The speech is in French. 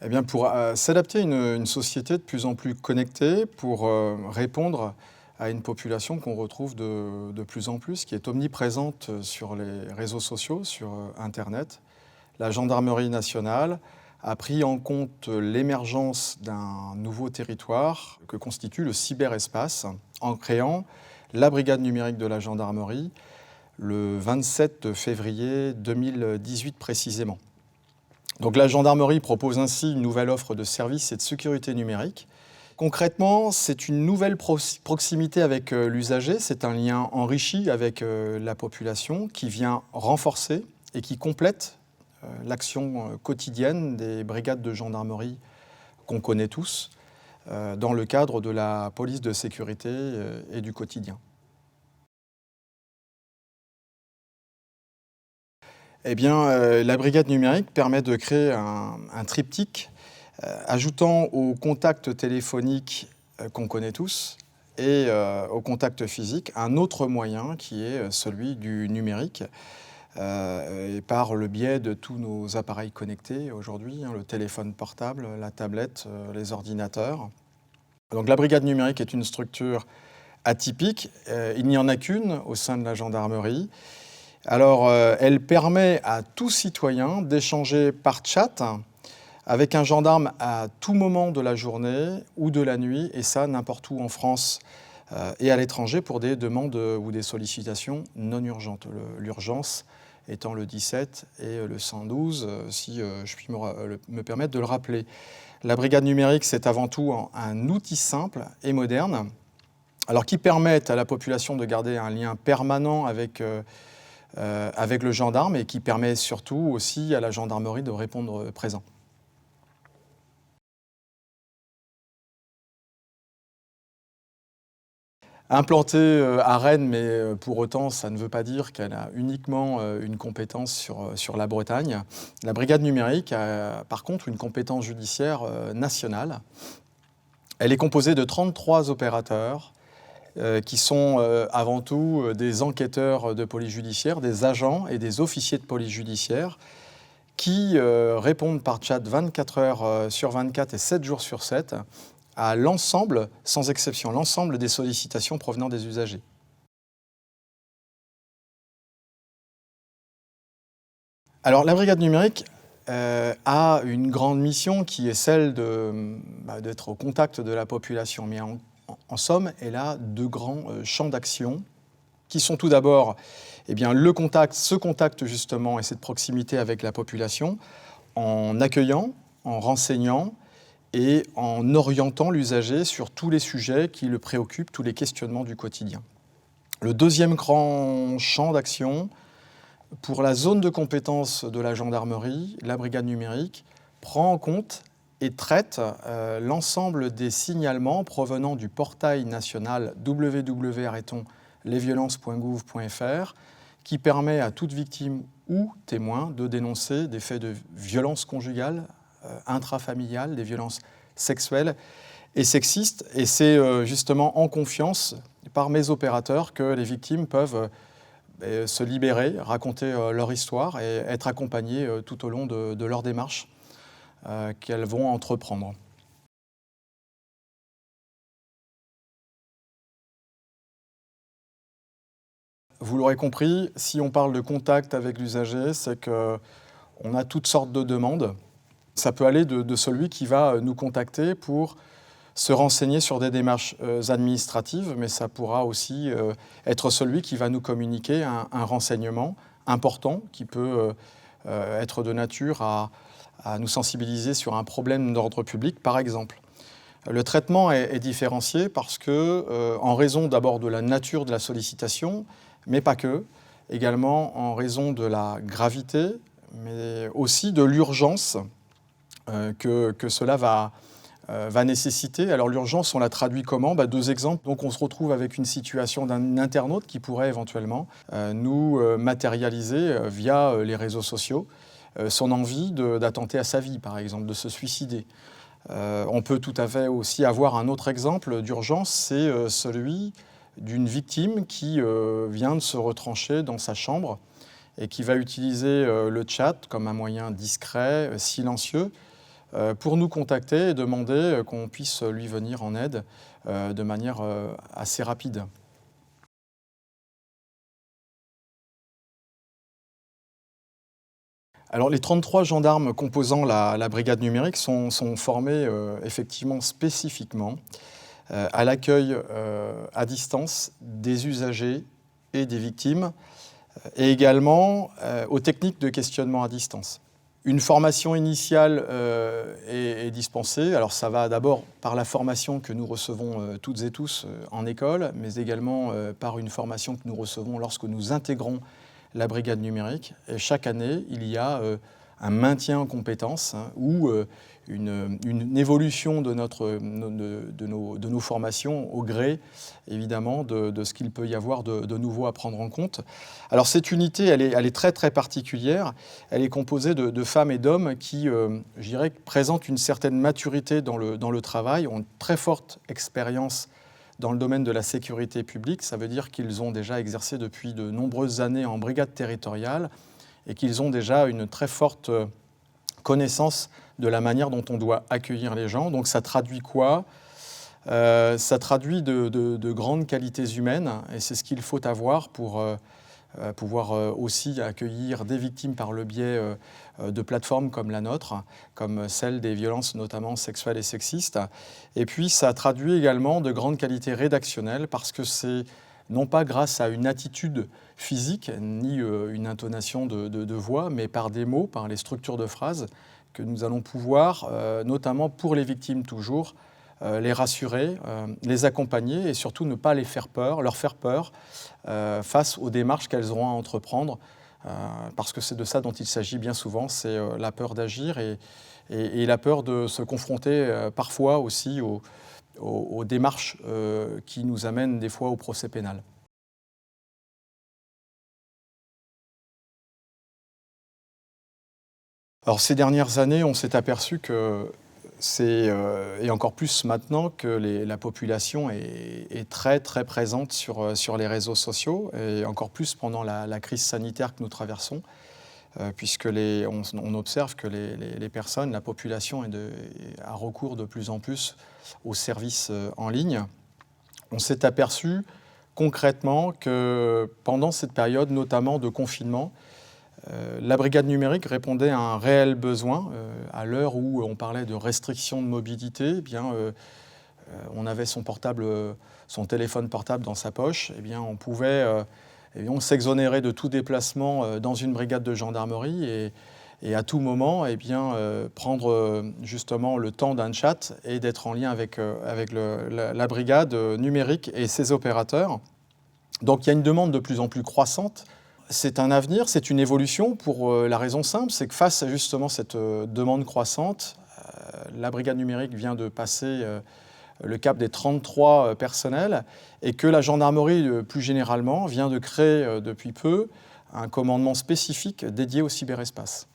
Eh bien, pour s'adapter à une société de plus en plus connectée, pour répondre à une population qu'on retrouve de plus en plus, qui est omniprésente sur les réseaux sociaux, sur Internet, la gendarmerie nationale a pris en compte l'émergence d'un nouveau territoire que constitue le cyberespace en créant la brigade numérique de la gendarmerie le 27 février 2018 précisément. Donc la gendarmerie propose ainsi une nouvelle offre de services et de sécurité numérique. Concrètement, c'est une nouvelle proximité avec l'usager, c'est un lien enrichi avec la population qui vient renforcer et qui complète l'action quotidienne des brigades de gendarmerie qu'on connaît tous dans le cadre de la police de sécurité et du quotidien. Eh bien, la brigade numérique permet de créer un triptyque ajoutant au contact téléphonique qu'on connaît tous et au contact physique un autre moyen qui est celui du numérique et par le biais de tous nos appareils connectés aujourd'hui, le téléphone portable, la tablette, les ordinateurs. Donc la brigade numérique est une structure atypique, il n'y en a qu'une au sein de la gendarmerie. Alors, elle permet à tout citoyen d'échanger par chat avec un gendarme à tout moment de la journée ou de la nuit, et ça n'importe où en France et à l'étranger pour des demandes ou des sollicitations non urgentes. L'urgence étant le 17 et le 112, si je puis me permettre de le rappeler. La brigade numérique, c'est avant tout un outil simple et moderne, alors qui permet à la population de garder un lien permanent avec le gendarme et qui permet surtout aussi à la gendarmerie de répondre présent. Implantée à Rennes, mais pour autant, ça ne veut pas dire qu'elle a uniquement une compétence sur la Bretagne. La brigade numérique a par contre une compétence judiciaire nationale. Elle est composée de 33 opérateurs qui sont avant tout des enquêteurs de police judiciaire, des agents et des officiers de police judiciaire qui répondent par chat 24 heures sur 24 et 7 jours sur 7 à l'ensemble, sans exception, l'ensemble des sollicitations provenant des usagers. Alors la brigade numérique a une grande mission qui est celle d'être au contact de la population, mais en somme, elle a deux grands champs d'action qui sont tout d'abord ce contact justement et cette proximité avec la population en accueillant, en renseignant et en orientant l'usager sur tous les sujets qui le préoccupent, tous les questionnements du quotidien. Le deuxième grand champ d'action, pour la zone de compétence de la gendarmerie, la brigade numérique prend en compte et traite l'ensemble des signalements provenant du portail national www.lesviolences.gouv.fr qui permet à toute victime ou témoin de dénoncer des faits de violence conjugale, intrafamiliales, des violences sexuelles et sexistes. Et c'est justement en confiance par mes opérateurs que les victimes peuvent se libérer, raconter leur histoire et être accompagnées tout au long de leur démarche qu'elles vont entreprendre. Vous l'aurez compris, si on parle de contact avec l'usager, c'est qu'on a toutes sortes de demandes. Ça peut aller de celui qui va nous contacter pour se renseigner sur des démarches administratives, mais ça pourra aussi être celui qui va nous communiquer un renseignement important qui peut être de nature à nous sensibiliser sur un problème d'ordre public, par exemple. Le traitement est différencié parce que, en raison d'abord de la nature de la sollicitation, mais pas que, également en raison de la gravité, mais aussi de l'urgence que cela va nécessiter. Alors l'urgence, on la traduit comment ? Deux exemples. Donc on se retrouve avec une situation d'un internaute qui pourrait éventuellement nous matérialiser via les réseaux sociaux son envie d'attenter à sa vie, par exemple, de se suicider. On peut tout à fait aussi avoir un autre exemple d'urgence, c'est celui d'une victime qui vient de se retrancher dans sa chambre et qui va utiliser le chat comme un moyen discret, silencieux, pour nous contacter et demander qu'on puisse lui venir en aide de manière assez rapide. Alors les 33 gendarmes composant la brigade numérique sont formés effectivement spécifiquement à l'accueil à distance des usagers et des victimes, et également aux techniques de questionnement à distance. Une formation initiale est dispensée. Alors ça va d'abord par la formation que nous recevons toutes et tous en école, mais également par une formation que nous recevons lorsque nous intégrons la brigade numérique. Et chaque année, il y a un maintien en compétences ou une évolution de nos formations au gré, évidemment, de ce qu'il peut y avoir de nouveau à prendre en compte. Alors cette unité, elle est très très particulière. Elle est composée de femmes et d'hommes qui, je dirais, présentent une certaine maturité dans le travail, ont une très forte expérience dans le domaine de la sécurité publique. Ça veut dire qu'ils ont déjà exercé depuis de nombreuses années en brigade territoriale et qu'ils ont déjà une très forte connaissance de la manière dont on doit accueillir les gens. Donc ça traduit quoi ? Ça traduit de grandes qualités humaines, et c'est ce qu'il faut avoir pour pouvoir aussi accueillir des victimes par le biais de plateformes comme la nôtre, comme celle des violences notamment sexuelles et sexistes. Et puis ça traduit également de grandes qualités rédactionnelles, parce que c'est non pas grâce à une attitude physique, ni une intonation de voix, mais par des mots, par les structures de phrases, que nous allons pouvoir, notamment pour les victimes toujours, les rassurer, les accompagner et surtout ne pas leur faire peur face aux démarches qu'elles auront à entreprendre, parce que c'est de ça dont il s'agit bien souvent, c'est la peur d'agir et la peur de se confronter parfois aussi aux démarches qui nous amènent des fois au procès pénal. Alors ces dernières années, on s'est aperçu que et encore plus maintenant, que la population est très très présente sur les réseaux sociaux, et encore plus pendant la crise sanitaire que nous traversons, puisque on observe que les personnes, la population a recours de plus en plus aux services en ligne. On s'est aperçu concrètement que pendant cette période, notamment de confinement, la brigade numérique répondait à un réel besoin. À l'heure où on parlait de restrictions de mobilité, on avait son téléphone portable dans sa poche. On pouvait s'exonérer de tout déplacement dans une brigade de gendarmerie et à tout moment prendre justement le temps d'un chat et d'être en lien avec la brigade numérique et ses opérateurs. Donc il y a une demande de plus en plus croissante. C'est un avenir, c'est une évolution pour la raison simple, c'est que face à justement cette demande croissante, la brigade numérique vient de passer le cap des 33 personnels, et que la gendarmerie, plus généralement, vient de créer depuis peu un commandement spécifique dédié au cyberespace.